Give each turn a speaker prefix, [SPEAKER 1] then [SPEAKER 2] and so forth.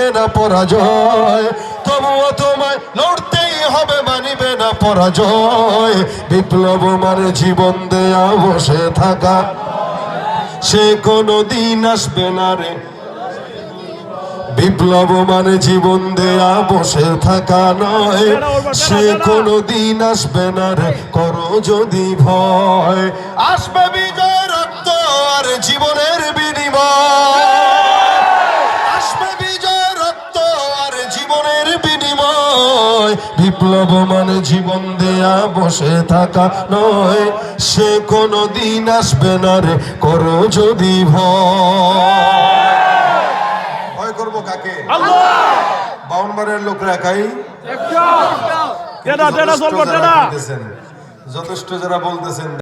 [SPEAKER 1] মানিবে না পরাজয়, তবুও তোমায় লড়তেই হবে, মানিবে না পরাজয়। বিপ্লব মানে জীবন দেয়া বসে থাকা, সে কোনো দিন আসবে না রে। বিপ্লব মানে জীবন দেয়া বসে থাকা নয়, সে কোনো দিন আসবে না রে, করো যদি ভয়। আসবে বিজয় রক্ত আর জীবনের বিনিময়, আসবে বিজয় রক্ত আর জীবনের বিনিময়। বিপ্লব মানে জীবন দেয়া বসে থাকা নয়, সে কোনো দিন আসবে না রে, করো যদি ভয়। করবো কাকে? বাউনবাড়ির লোকরা একাই যথেষ্ট যারা বলতেছেন